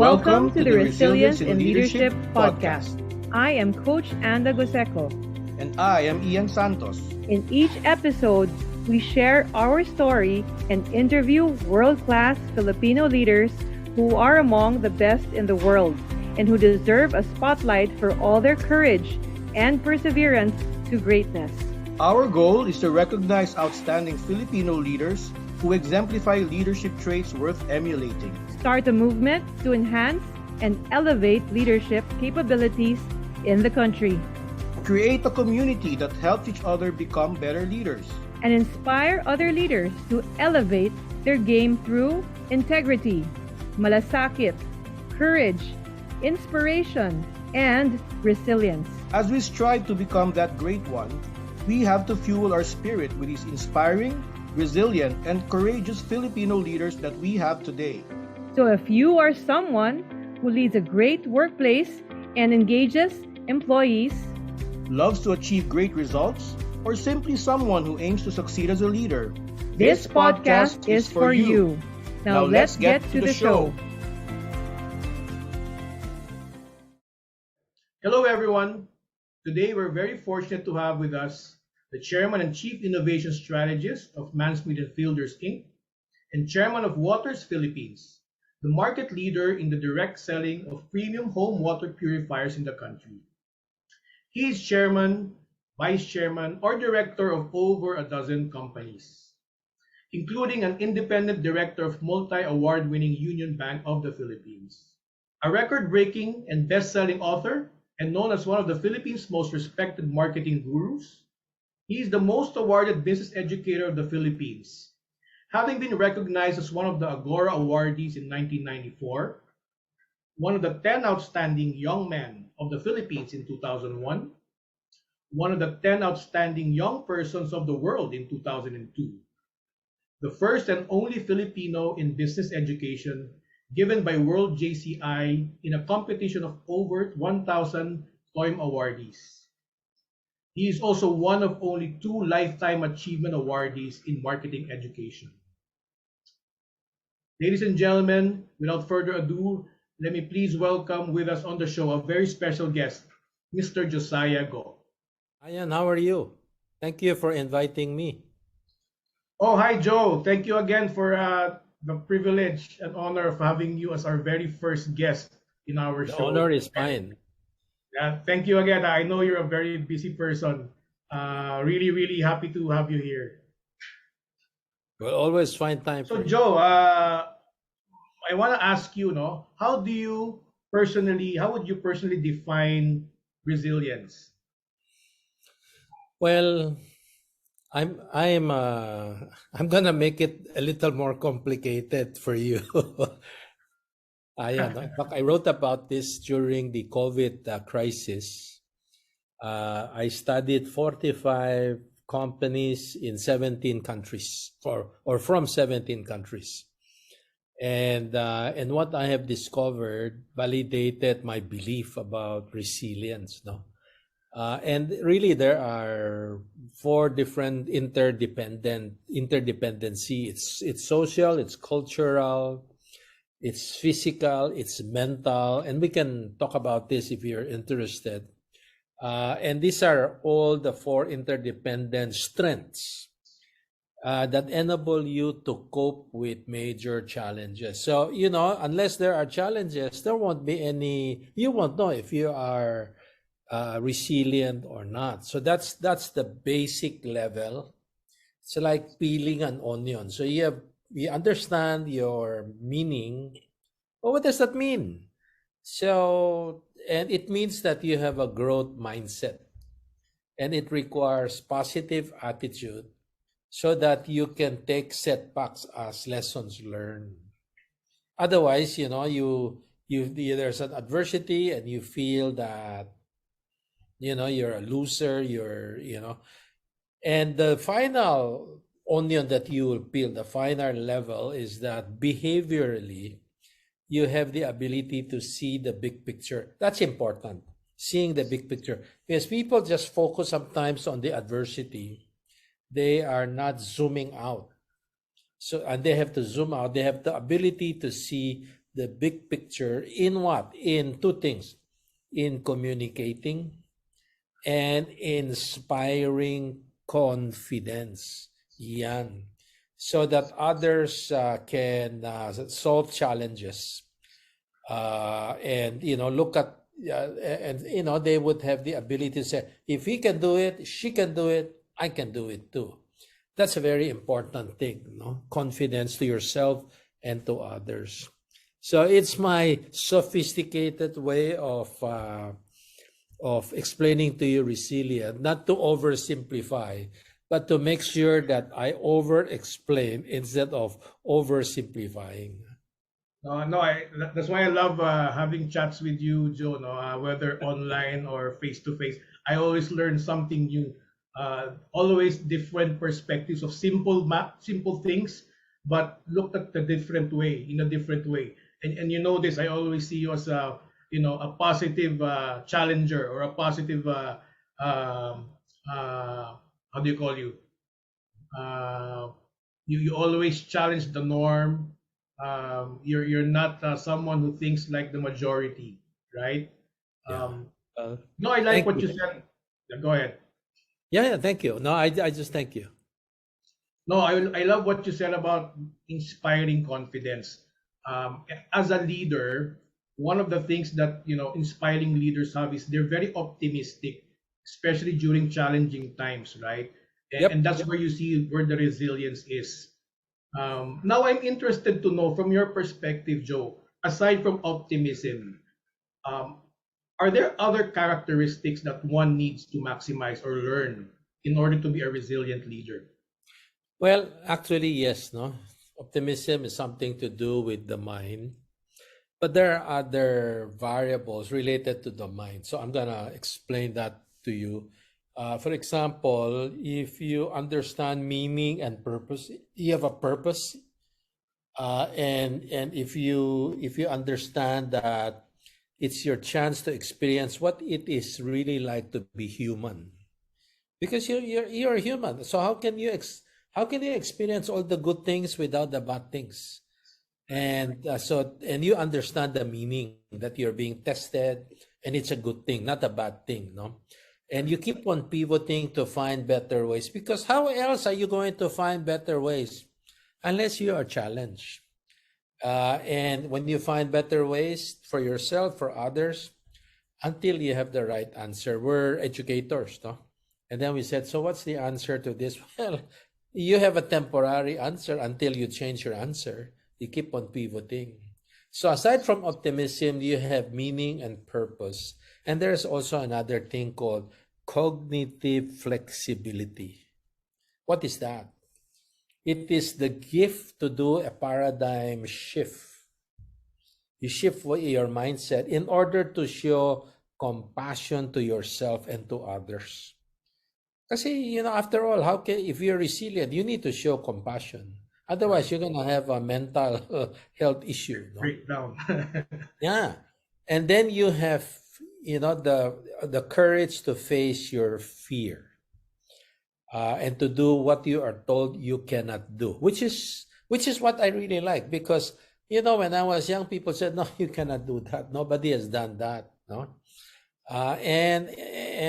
Welcome to the Resilience in Leadership podcast. I am Coach Anda Goseco. And I am Ian Santos. In each episode, we share our story and interview world-class Filipino leaders who are among the best in the world and who deserve a spotlight for all their courage and perseverance to greatness. Our goal is to recognize outstanding Filipino leaders who exemplify leadership traits worth emulating. Start a movement to enhance and elevate leadership capabilities in the country. Create a community that helps each other become better leaders. And inspire other leaders to elevate their game through integrity, malasakit, courage, inspiration, and resilience. As we strive to become that great one, we have to fuel our spirit with these inspiring, resilient, and courageous Filipino leaders that we have today. So if you are someone who leads a great workplace and engages employees, loves to achieve great results, or simply someone who aims to succeed as a leader, this podcast is for you. Now let's get to the show. Hello everyone. Today we're very fortunate to have with us the Chairman and Chief Innovation Strategist of Mansmith and Fielders Inc. and Chairman of Waters Philippines, the market leader in the direct selling of premium home water purifiers in the country. He is Chairman, Vice Chairman, or Director of over a dozen companies, including an independent director of multi-award-winning Union Bank of the Philippines, a record-breaking and best-selling author, and known as one of the Philippines' most respected marketing gurus. He is the most awarded business educator of the Philippines, having been recognized as one of the Agora Awardees in 1994, one of the 10 outstanding young men of the Philippines in 2001, one of the 10 outstanding young persons of the world in 2002, the first and only Filipino in business education given by World JCI in a competition of over 1,000 TOYM awardees. He is also one of only 2 Lifetime Achievement Awardees in marketing education. Ladies and gentlemen, without further ado, let me please welcome with us on the show a very special guest, Mr. Josiah Go. Ian, how are you? Thank you for inviting me. Oh, hi, Joe. Thank you again for the privilege and honor of having you as our very first guest in our show. The honor is mine. Thank you again. I know you're a very busy person. Really happy to have you here. We'll always find time So, for you. Joe, I want to ask you, how would you personally define resilience? Well, I'm gonna make it a little more complicated for you. I wrote about this during the COVID crisis. I studied 45 companies in 17 countries, or from 17 countries, and what I have discovered validated my belief about resilience. And really, there are 4 different interdependency. It's social, it's cultural, it's physical, it's mental, and we can talk about this if you're interested. And these are all the 4 interdependent strengths that enable you to cope with major challenges. So, unless there are challenges, there won't be any. You won't know if you are resilient or not. So that's the basic level. It's like peeling an onion. So you understand your meaning. Well, what does that mean? So, and it means that you have a growth mindset, and it requires positive attitude so that you can take setbacks as lessons learned. Otherwise, there's an adversity and you feel that you're a loser, and the final onion that you will peel, the final level, is that behaviorally, you have the ability to see the big picture. That's important, seeing the big picture. Because people just focus sometimes on the adversity. They are not zooming out. So, and they have to zoom out. They have the ability to see the big picture in what? In two things: in communicating and inspiring confidence. Yan. So that others can solve challenges. And look at and they would have the ability to say, if he can do it, she can do it, I can do it too. That's a very important thing, confidence to yourself and to others. So it's my sophisticated way of explaining to you resilient, not to oversimplify, but to make sure that I over-explain instead of oversimplifying. That's why I love having chats with you, Joe. Whether online or face to face, I always learn something new. Always different perspectives of simple things, but looked at in a different way. And you know this, I always see you as a positive challenger, or a positive how do you call you? You always challenge the norm. You're not someone who thinks like the majority, right? Yeah. No, I like what you. you said. Yeah, go ahead. Yeah, thank you. No, I just thank you. No, I love what you said about inspiring confidence. As a leader, one of the things that inspiring leaders have is they're very optimistic, especially during challenging times, right? Yep. And that's where you see where the resilience is. Now I'm interested to know from your perspective, Joe, aside from optimism, are there other characteristics that one needs to maximize or learn in order to be a resilient leader? Well, actually, yes, no. Optimism is something to do with the mind, but there are other variables related to the mind. So I'm gonna explain that to you. For example, if you understand meaning and purpose, you have a purpose, and if you understand that it's your chance to experience what it is really like to be human, because you're a human. So how can you experience all the good things without the bad things? And and you understand the meaning that you're being tested, and it's a good thing, not a bad thing, no? And you keep on pivoting to find better ways, because how else are you going to find better ways unless you are challenged? And when you find better ways for yourself, for others, until you have the right answer. We're educators, no? And then we said, so what's the answer to this? Well, you have a temporary answer until you change your answer. You keep on pivoting. So aside from optimism, you have meaning and purpose. And there's also another thing called cognitive flexibility. What is that? It is the gift to do a paradigm shift. You shift your mindset in order to show compassion to yourself and to others. Kasi, after all, if you're resilient, you need to show compassion. Otherwise, you're going to have a mental health issue. No? Breakdown. Yeah. And then you have, the courage to face your fear. And to do what you are told you cannot do, which is what I really like, because when I was young, people said, no, you cannot do that. Nobody has done that, no. And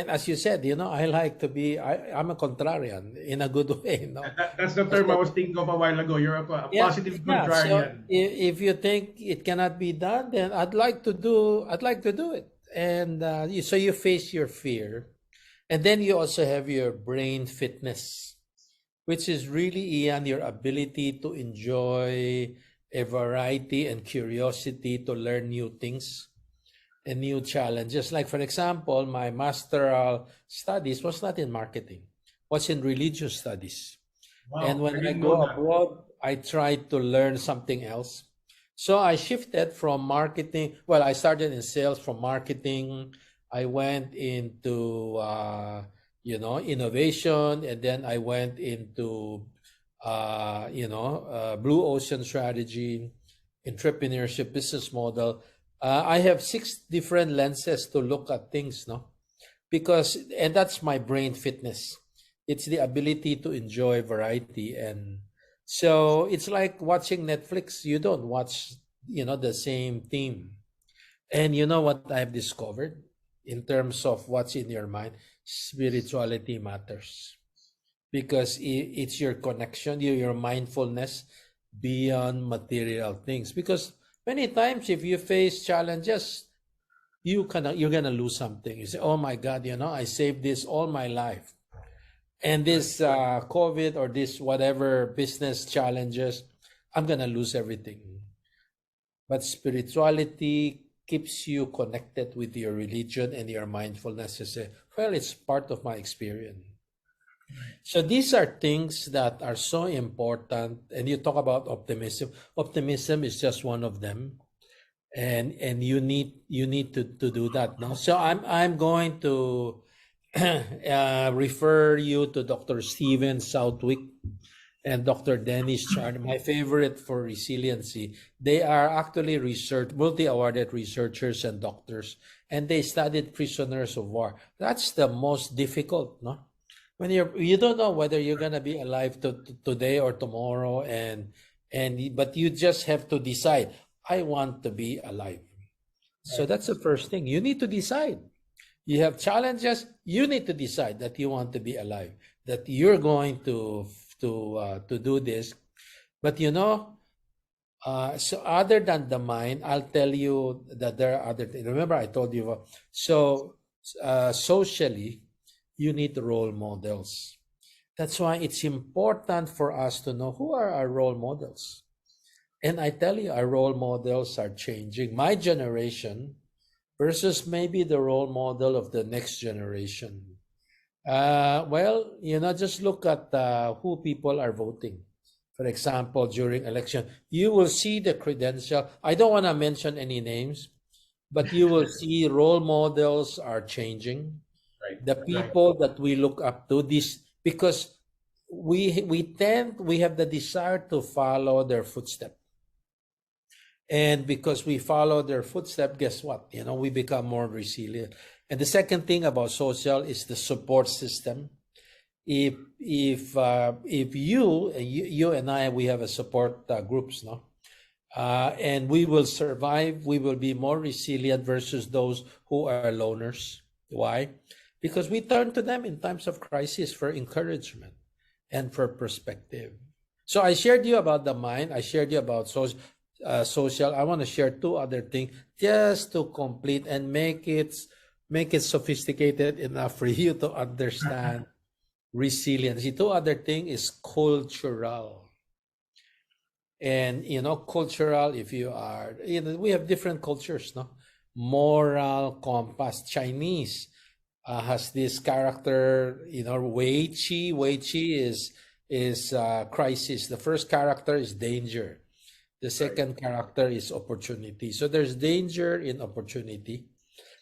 as you said, I like to be. I'm a contrarian in a good way. No? That's the term I was thinking of a while ago. You're a positive contrarian. So if you think it cannot be done, then I'd like to do it. And so you face your fear. And then you also have your brain fitness, which is really, Ian, your ability to enjoy a variety and curiosity to learn new things and new challenges. Like, for example, my masteral studies was not in marketing, was in religious studies. Wow, and when I go abroad, I try to learn something else. So I shifted from marketing. Well, I started in sales from marketing. I went into, innovation, and then I went into, blue ocean strategy, entrepreneurship, business model. I have 6 different lenses to look at things, no? And that's my brain fitness. It's the ability to enjoy variety. And so it's like watching Netflix. You don't watch the same theme. And you know what I've discovered in terms of what's in your mind? Spirituality matters because it's your connection, your mindfulness beyond material things. Because many times, if you face challenges, you're gonna lose something. You say, "Oh my God, I saved this all my life, and this COVID or this whatever business challenges, I'm gonna lose everything." But spirituality keeps you connected with your religion and your mindfulness. You say, "Well, it's part of my experience." So these are things that are so important. And you talk about optimism. Optimism is just one of them, and you need to do that now. So I'm going to refer you to Dr. Steven Southwick and Dr. Dennis Chard, my favorite for resiliency. They are actually multi-awarded researchers and doctors, and they studied prisoners of war. That's the most difficult, no? When you don't know whether you're gonna be alive today or tomorrow, but you just have to decide, I want to be alive. So that's the first thing. You need to decide. You have challenges. You need to decide that you want to be alive, that you're going to do this. But so other than the mind, I'll tell you that there are other things. Remember, I told you. So socially, you need role models. That's why it's important for us to know who are our role models. And I tell you, our role models are changing. My generation versus maybe the role model of the next generation. Well, just look at who people are voting. For example, during election, you will see the credential. I don't want to mention any names, but you will see role models are changing. Right. The people that we look up to, because we have the desire to follow their footsteps. And because we follow their footsteps, guess what? We become more resilient. And the second thing about social is the support system. If you and I, we have a support groups, no? And we will survive. We will be more resilient versus those who are loners. Why? Because we turn to them in times of crisis for encouragement and for perspective. So I shared you about the mind. I shared you about social. I want to share two other things just to complete and make it sophisticated enough for you to understand resilience. The two other thing is cultural. And cultural, if you are, we have different cultures, no? Moral compass. Chinese has this character, Wei Qi. Wei Qi is crisis. The first character is danger. The second character is opportunity. So there's danger in opportunity.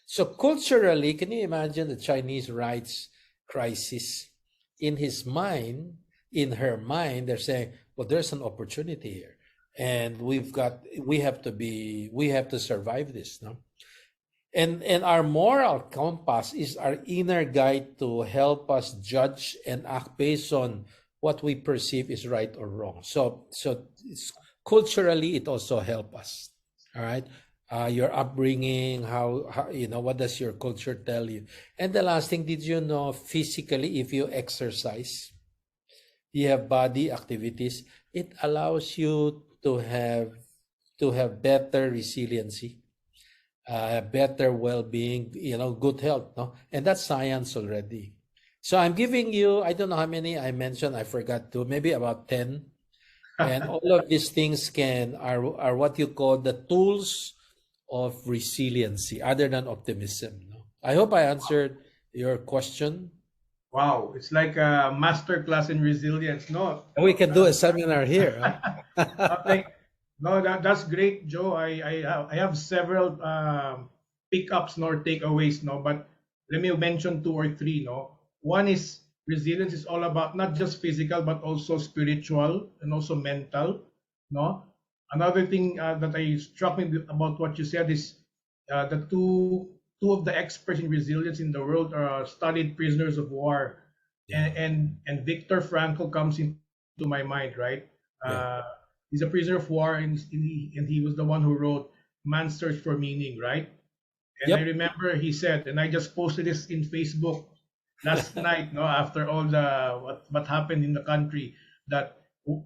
So culturally, can you imagine the Chinese writes crisis? In his mind, in her mind, they're saying, well, there's an opportunity here. And we have to survive this, no? And our moral compass is our inner guide to help us judge and act based on what we perceive is right or wrong. So culturally, it also helps us. All right. Your upbringing, how what does your culture tell you? And the last thing, did you know physically, if you exercise, you have body activities, it allows you to have better resiliency, better well-being, good health, no? And that's science already. So I'm giving you, I don't know how many I mentioned, I forgot to, maybe about 10. And all of these things are what you call the tools of resiliency, other than optimism. No? I hope I answered your question. Wow, it's like a master class in resilience. No, We can do a seminar here. Huh? that's great, Joe. I have several pickups nor takeaways, no, but let me mention two or three, no. One is resilience is all about not just physical but also spiritual and also mental, no. Another thing that I struck me about what you said is the two of the experts in resilience in the world are studied prisoners of war, Yeah. and Viktor Frankl comes into my mind, right? Yeah. He's a prisoner of war, and he was the one who wrote Man's Search for Meaning, right? And I Yep. remember he said, and I just posted this in Facebook last night, no, after all the what happened in the country, that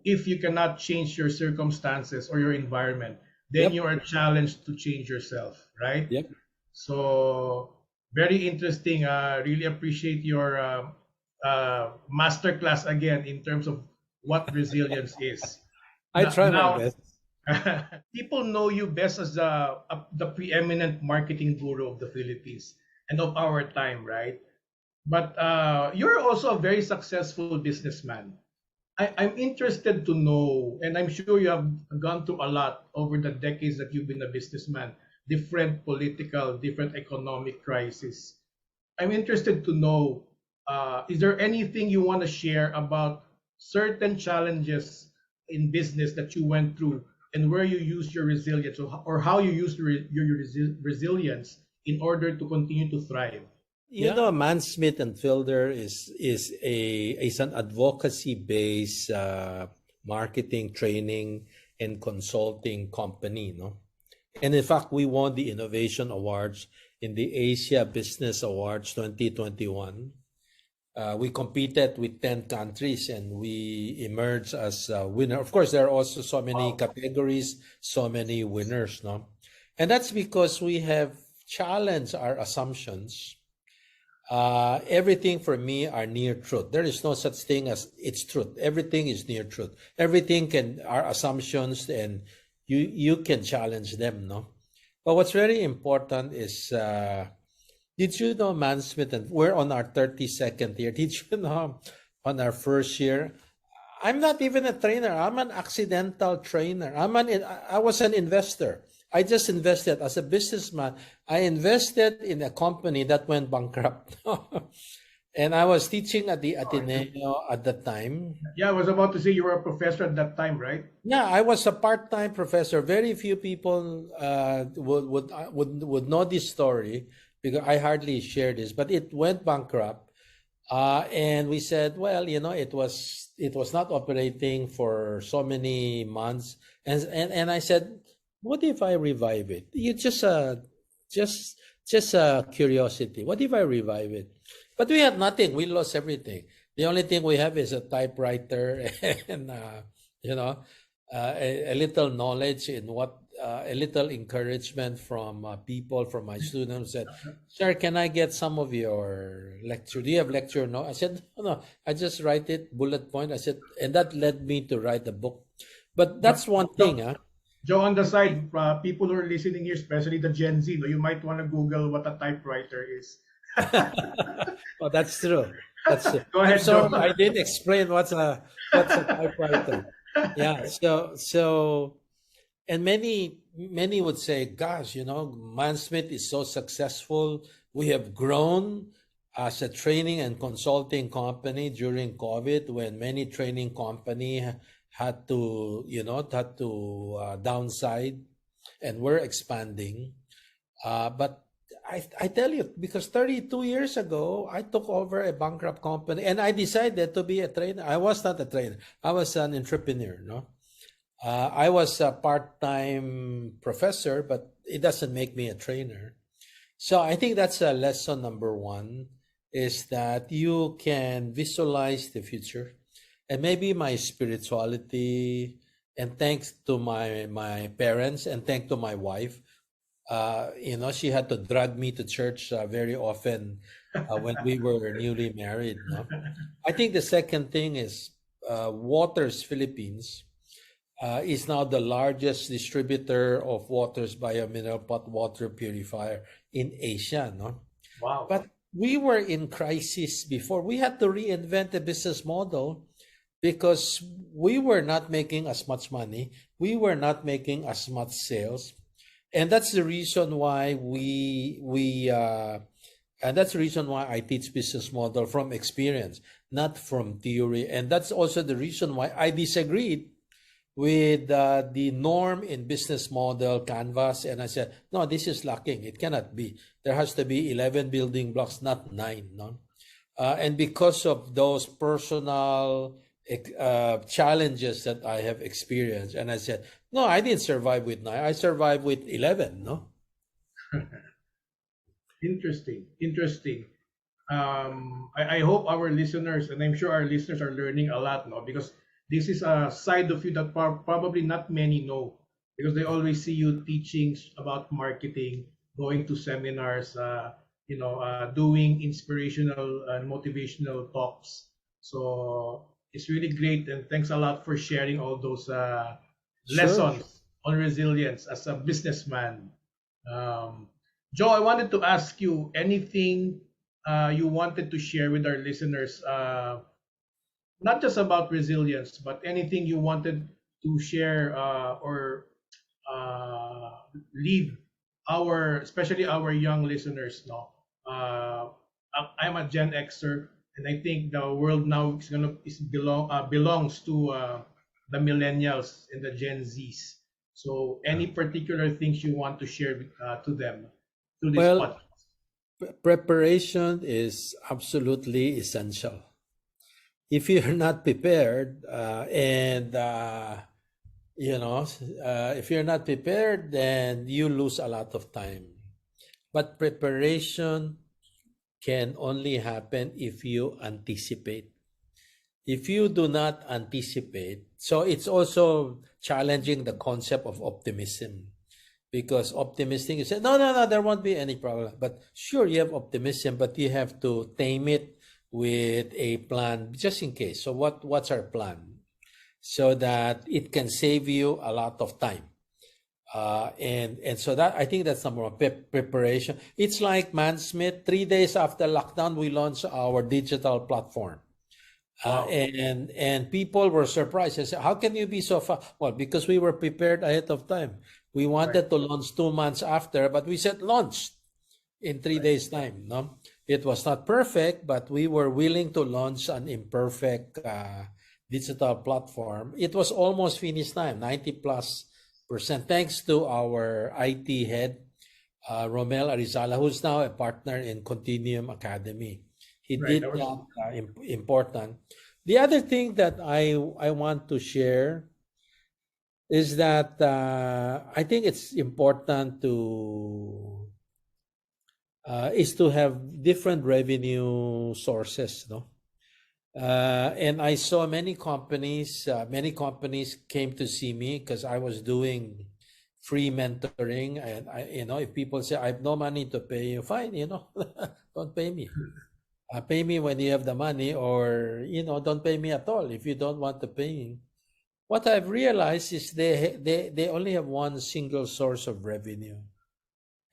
if you cannot change your circumstances or your environment, then Yep. you are challenged to change yourself, right? Yep. So very interesting. Really appreciate your masterclass again in terms of what resilience is. I try my Now, best. people know you best as the preeminent marketing guru of the Philippines and of our time, right? But you're also a very successful businessman. I'm interested to know, and I'm sure you have gone through a lot over the decades that you've been a businessman, different political, different economic crises. I'm interested to know, is there anything you want to share about certain challenges in business that you went through and where you used your resilience, or how you used your resilience in order to continue to thrive? You know, Mansmith and Fielder is an advocacy based marketing, training, and consulting company, no? And in fact, we won the Innovation Awards in the Asia Business Awards 2021. We competed with 10 countries and we emerged as a winner. Of course, there are also so many categories, so many winners, no? And that's because we have challenged our assumptions. Everything for me are near truth. There is no such thing as it's truth. Everything is near truth. Everything are assumptions, and you can challenge them, no? But what's very important is, did you know, Mansmith, and we're on our 32nd year. Did you know, on our first year, I'm not even a trainer. I'm an accidental trainer. I was an investor. I just invested as a businessman. I invested in a company that went bankrupt. And I was teaching at the Ateneo at the time. Yeah, I was about to say you were a professor at that time, right? Yeah, I was a part-time professor. Very few people would know this story because I hardly share this. But it went bankrupt, and we said, well, you know, it was not operating for so many months, and I said, what if I revive it? You just a curiosity. What if I revive it? But we had nothing. We lost everything. The only thing we have is a typewriter and you know, a little knowledge in what a little encouragement from people, from my students said, "Sir, can I get some of your lecture? Do you have lecture?" No, I said, no. I just write it bullet point. I said, and that led me to write the book. But that's one thing, huh? Joe, on the side, people who are listening here, especially the Gen Z, you might want to Google what a typewriter is. Oh, that's true. That's true. Go ahead, So Joe. I did explain what's a typewriter. Yeah. So, and many would say, "Gosh, you know, Mansmith is so successful. We have grown as a training and consulting company during COVID, when many training company had to downside, and we're expanding." But I tell you, because 32 years ago, I took over a bankrupt company and I decided to be a trainer. I was not a trainer. I was an entrepreneur, no? I was a part-time professor, but it doesn't make me a trainer. So I think that's a lesson number one, is that you can visualize the future. And maybe my spirituality, and thanks to my parents, and thanks to my wife, you know, she had to drag me to church very often when we were newly married. No? I think the second thing is Waters Philippines is now the largest distributor of Waters biomineral pot water purifier in Asia. No? Wow. But we were in crisis before. We had to reinvent the business model because we were not making as much money. We were not making as much sales. And that's the reason why and that's the reason why I teach business model from experience, not from theory. And that's also the reason why I disagreed with the norm in business model canvas. And I said, no, this is lacking. It cannot be. There has to be 11 building blocks, not 9. No? And because of those personal challenges that I have experienced. And I said, no, I didn't survive with 9. I survived with 11, no? Interesting. Interesting. I hope our listeners, and I'm sure our listeners are learning a lot, no? Because this is a side of you that probably not many know, because they always see you teaching about marketing, going to seminars, doing inspirational and motivational talks. So it's really great, and thanks a lot for sharing all those Sure. lessons on resilience as a businessman. Um, Joe, I wanted to ask you anything you wanted to share with our listeners, not just about resilience, but anything you wanted to share or leave especially our young listeners. No, I'm a Gen Xer, and I think the world now belongs to the millennials and the Gen Zs. So, any particular things you want to share to them through this Well, podcast? preparation is absolutely essential. If you're not prepared, if you're not prepared, then you lose a lot of time. But preparation can only happen if you anticipate. If you do not anticipate, so it's also challenging the concept of optimism, because optimistic you say no, no, no, there won't be any problem. But sure, you have optimism, but you have to tame it with a plan just in case. So what's our plan, so that it can save you a lot of time? And so that, I think that's number one, preparation. It's like Mansmith. 3 days after lockdown, we launched our digital platform. Wow. And people were surprised. They said, "How can you be so fast?" Well, because we were prepared ahead of time. We Right. wanted to launch 2 months after, but we said launch in 3 days' time. No, it was not perfect, but we were willing to launch an imperfect digital platform. It was almost finished time, 90+%, thanks to our IT head, Romel Arizala, who's now a partner in Continuum Academy. He Right. did that important. The other thing that I want to share is that I think it's important to have different revenue sources, no? And I saw many companies came to see me because I was doing free mentoring, and if people say I have no money to pay you, fine, don't pay me. Pay me when you have the money, or don't pay me at all if you don't want to pay me. What I've realized is they only have one single source of revenue.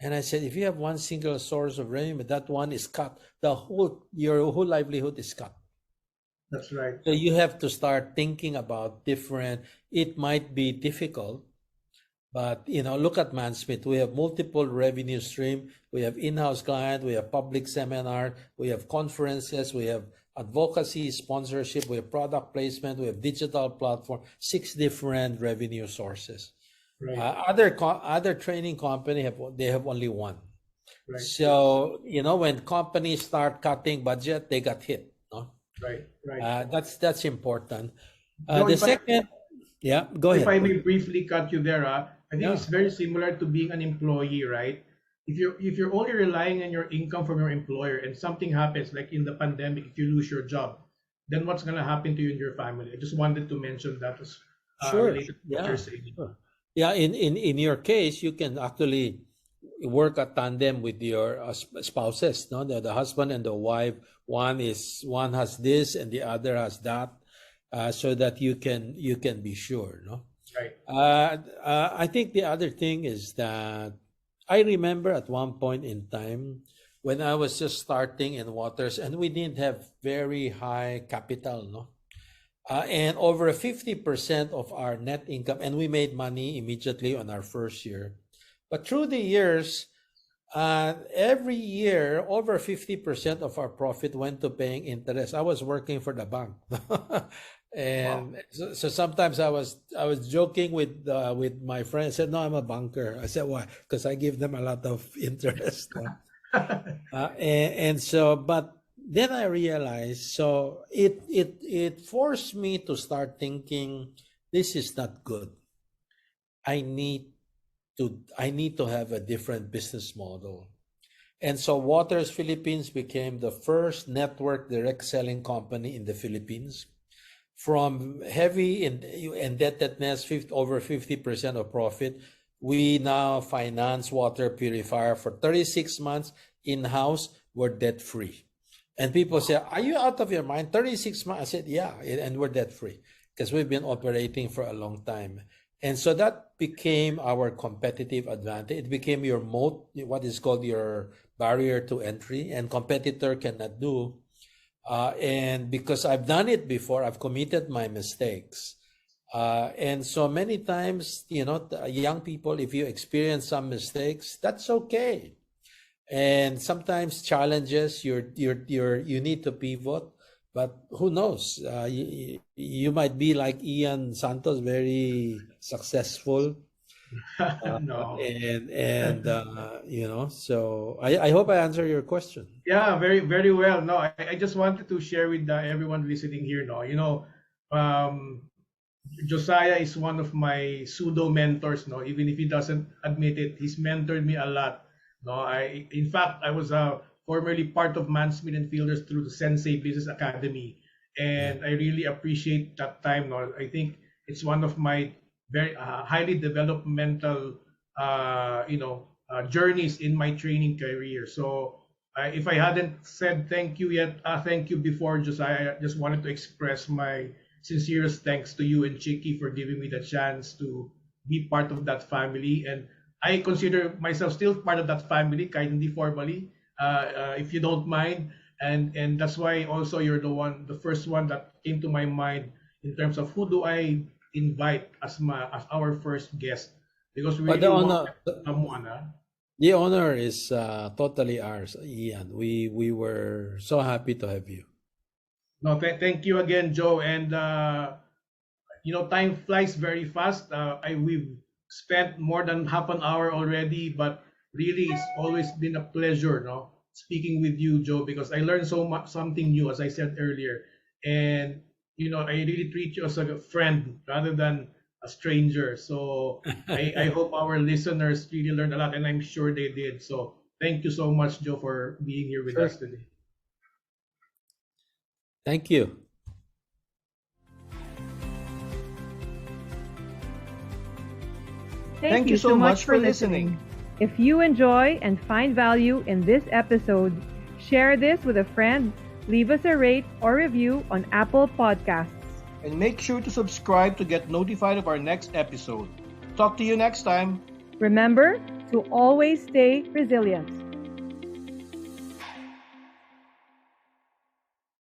And I said, if you have one single source of revenue, that one is cut. Your whole livelihood is cut. That's right. So you have to start thinking about different. It might be difficult, but look at Mansmith. We have multiple revenue stream. We have in-house client. We have public seminar. We have conferences. We have advocacy, sponsorship. We have product placement. We have digital platform. 6 different revenue sources. Right. Other training company have only one. Right. So when companies start cutting budget, they got hit. No? Right. Right. That's important. Joe, The second, yeah, go if I ahead. may briefly cut you there, I think Yeah. it's very similar to being an employee, right? If you're only relying on your income from your employer and something happens, like in the pandemic, if you lose your job, then what's gonna happen to you and your family? I just wanted to mention that as Sure. related to what Yeah. you're saying. Sure. Yeah. In your case, you can actually work a tandem with your spouses. No, the husband and the wife. One has this and the other has that, so that you can be sure. No. Right. I think the other thing is that I remember at one point in time when I was just starting in Waters, and we didn't have very high capital, no? And over 50% of our net income, and we made money immediately on our first year. But through the years, every year, over 50% of our profit went to paying interest. I was working for the bank. And so sometimes I was joking with my friend. I said, "No, I'm a banker." I said, "Why?" Because I give them a lot of interest. And so, but then I realized, so it forced me to start thinking, this is not good. I need to have a different business model. And so Waters Philippines became the first network direct selling company in the Philippines. From heavy indebtedness, over 50% of profit, we now finance water purifier for 36 months in-house. We're debt-free. And people say, are you out of your mind? 36 months? I said, yeah, and we're debt-free because we've been operating for a long time. And so that became our competitive advantage. It became your moat, what is called your barrier to entry, and competitor cannot do. And because I've done it before, I've committed my mistakes. And so many times, young people, if you experience some mistakes, that's okay. And sometimes challenges, you need to pivot. But who knows? You might be like Ian Santos, very successful. No. So I hope I answer your question. Yeah, very, very well. No, I just wanted to share with everyone listening here. Josiah is one of my pseudo mentors. No, even if he doesn't admit it, he's mentored me a lot. No, in fact, I was formerly part of Mansmith and Fielders through the Sensei Business Academy, and I really appreciate that time. No, I think it's one of my very highly developmental, journeys in my training career. So if I hadn't said thank you yet, thank you before, Josiah, I just wanted to express my sincerest thanks to you and Chicky for giving me the chance to be part of that family. And I consider myself still part of that family, kind of formally, if you don't mind. And that's why also you're the first one that came to my mind in terms of who do I invite as our first guest, because we really want someone. The honor is totally ours, Ian. We were so happy to have you. No, thank you again, Joe. And time flies very fast. We've spent more than half an hour already, but really it's always been a pleasure, speaking with you, Joe, because I learned something new, as I said earlier. And I really treat you as a friend rather than a stranger. So I hope our listeners really learned a lot, and I'm sure they did. So thank you so much, Joe, for being here with us today. Thank you. Thank you so much for listening. If you enjoy and find value in this episode, share this with a friend, leave us a rate or review on Apple Podcasts. And make sure to subscribe to get notified of our next episode. Talk to you next time. Remember to always stay resilient.